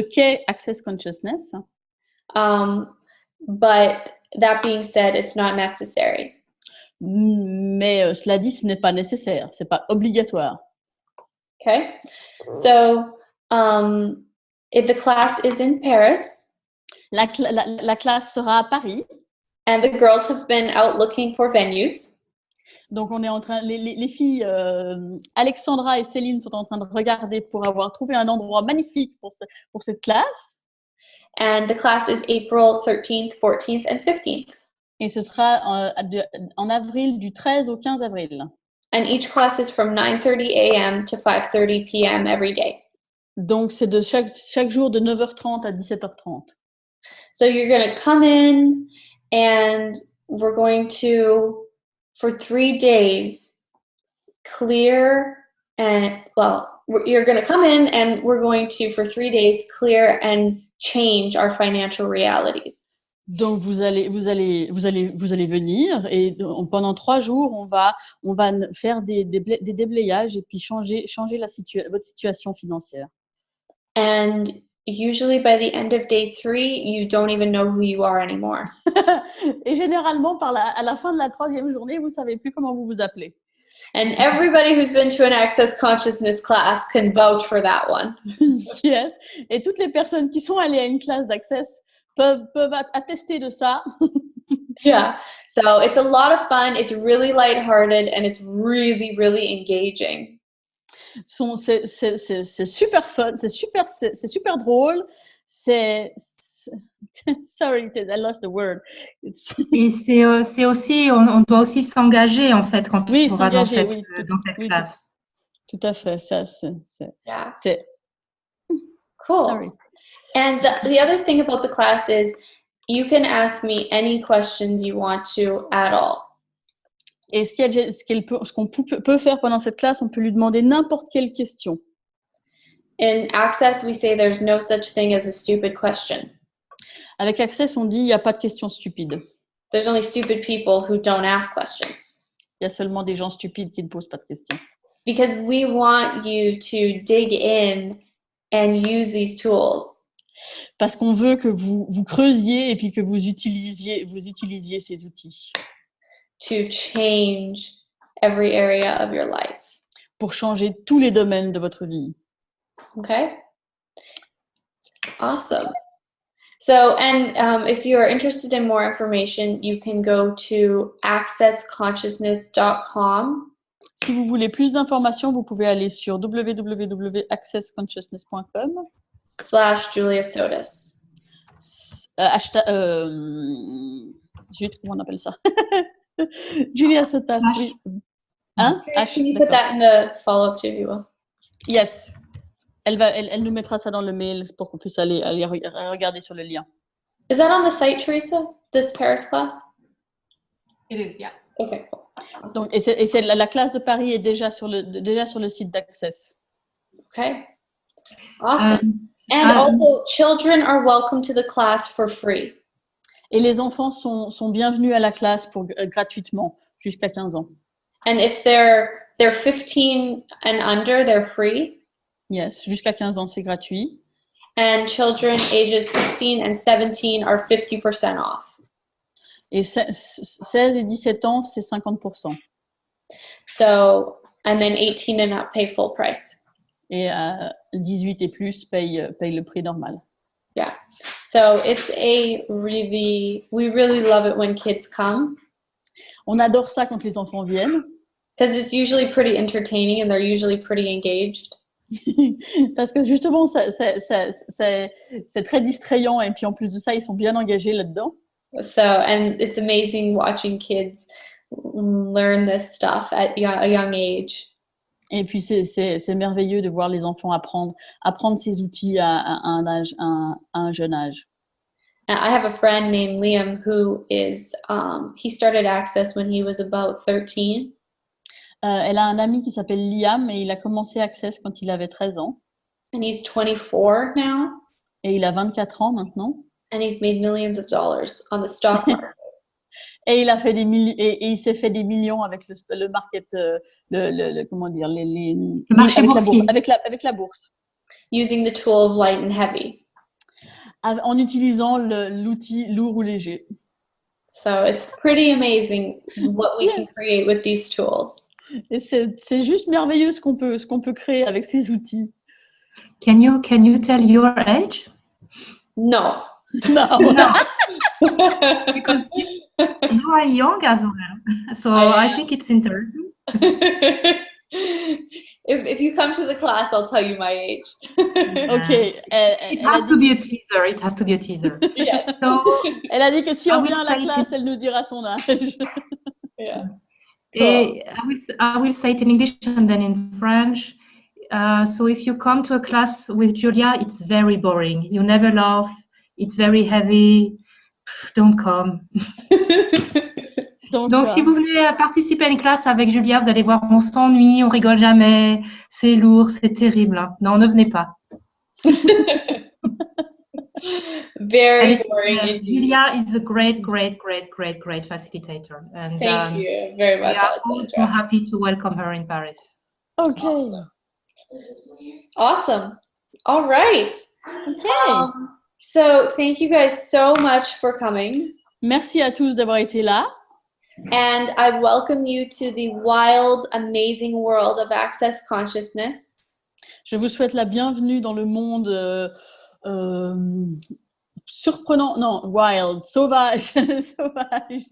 qu'est Access Consciousness. But that being said, it's not necessary. Mais cela dit, ce n'est pas nécessaire, c'est pas obligatoire. Okay, so if the class is in Paris. La classe sera à Paris. And the girls have been out looking for venues. Donc, on est en train, les filles, Alexandra et Céline sont en train de regarder pour avoir trouvé un endroit magnifique pour cette classe. And the class is April 13th, 14th, and 15th. Et ce sera en avril, du 13 au 15 avril. And each class is from 9:30 a.m. to 5:30 p.m. every day. Donc, c'est de chaque jour de 9h30 à 17h30. So you're going to come in and we're going to, for 3 days, clear and, well, you're going to come in and we're going to, for 3 days, clear and change our financial realities. Donc, vous allez venir et pendant 3 jours, on va faire des déblayages et puis changer votre situation financière. And usually by the end of day 3, you don't even know who you are anymore. Et généralement, à la fin de la 3e journée, vous savez plus comment vous vous appelez. And everybody who's been to an Access Consciousness class can vouch for that one. Yes. Et toutes les personnes qui sont allées à une classe d'Access peuvent attester de ça. Yeah. So it's a lot of fun. It's really lighthearted and it's really, really engaging. C'est super fun, c'est super drôle. Sorry, I lost the word. Et c'est aussi, on doit aussi s'engager en fait quand on va dans cette classe. Tout à fait, ça Yeah. c'est Cool. Sorry. And the other thing about the class is you can ask me any questions you want to at all. Et ce qu'on peut faire pendant cette classe, on peut lui demander n'importe quelle question. In Access, we say there's no such thing as a stupid question. Avec Access, on dit il n'y a pas de questions stupides. There's only stupid people who don't ask questions. Il y a seulement des gens stupides qui ne posent pas de questions. Because we want you to dig in and use these tools. Parce qu'on veut que vous creusiez et puis que vous utilisiez ces outils. To change every area of your life. Pour changer tous les domaines de votre vie. Okay? Awesome. So, and if you are interested in more information, you can go to accessconsciousness.com. Si vous voulez plus d'informations, vous pouvez aller sur www.accessconsciousness.com /Julia Sotis. Zut, comment on appelle ça? Julia Sotis, oui. Hein? Can you put that in the follow-up too, if you will? Yes. Elle nous mettra ça dans le mail pour qu'on puisse aller regarder sur le lien. Is that on the site, Teresa? This Paris class? It is, yeah. Okay, cool. Donc, la classe de Paris est déjà sur le site d'Access. Okay. Awesome. And also, children are welcome to the class for free. Et les enfants sont bienvenus à la classe gratuitement jusqu'à 15 ans. And if they're 15 and under, they're free. Yes, jusqu'à 15 ans, c'est gratuit. And children ages 16 and 17 are 50% off. Et 16 et 17 ans, c'est 50%. So, and then 18 and up pay full price. Et 18 et plus paye le prix normal. Yeah. So it's we really love it when kids come. On adore ça quand les enfants viennent. Because it's usually pretty entertaining and they're usually pretty engaged. Parce que justement, c'est très distrayant et puis en plus de ça, ils sont bien engagés là-dedans. So, and it's amazing watching kids learn this stuff at a young age. Et puis c'est merveilleux de voir les enfants apprendre ces outils à un jeune âge. I have a friend named Liam who is he started Access when he was about 13. Elle a un ami qui s'appelle Liam et il a commencé Access quand il avait 13 ans. And he's 24 now. Et il a 24 ans maintenant. And he's made millions of dollars on the stock market. Et il a fait il s'est fait des millions avec le market, comment dire, le marché boursier. avec la bourse. Using the tool of light and heavy. En utilisant l'outil lourd ou léger. So it's pretty amazing what we can create with these tools. Et c'est juste merveilleux ce qu'on peut créer avec ces outils. Can you tell your age? No. No. Because You are young as well, so I think it's interesting. If you come to the class, I'll tell you my age. Ok. It has to be a teaser. It has to be a teaser. Yes. So Elle a dit que si I on will vient à la say classe, elle nous dira son âge. Yeah. I will say it in English and then in French. So if you come to a class with Julia, it's very boring. You never laugh. It's very heavy. Don't come. Donc, si vous voulez participer à une classe avec Julia, vous allez voir, on s'ennuie, on rigole jamais, c'est lourd, c'est terrible. Hein. Non, ne venez pas. Very boring indeed. Julia is a great facilitator. And Thank you very much. We are also happy to welcome her in Paris. Okay. Awesome. All right. Okay. So thank you guys so much for coming. Merci à tous d'avoir été là. And I welcome you to the wild, amazing world of Access Consciousness. Je vous souhaite la bienvenue dans le monde surprenant, non, wild, sauvage, sauvage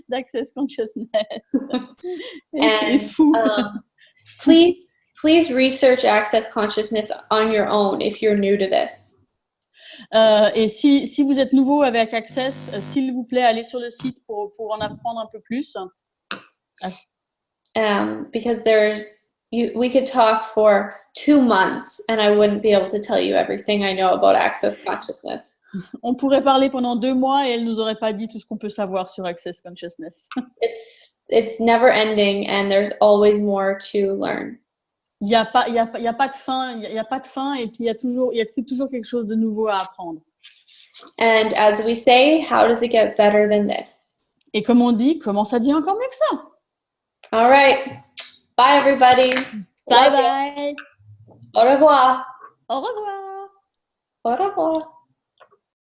d'Access Consciousness. Et fou. Please research Access Consciousness on your own if you're new to this. Et si vous êtes nouveau avec Access, s'il vous plaît, allez sur le site pour en apprendre un peu plus. Because we could talk for 2 months and I wouldn't be able to tell you everything I know about Access Consciousness. On pourrait parler pendant 2 mois et elle nous aurait pas dit tout ce qu'on peut savoir sur Access Consciousness. It's never ending and there's always more to learn. Il y a pas de fin, il y a pas de fin et puis il y a toujours quelque chose de nouveau à apprendre. And as we say, how does it get better than this? Et comme on dit, comment ça devient encore mieux que ça? All right. Bye everybody. Bye bye. Au revoir. Au revoir. Au revoir.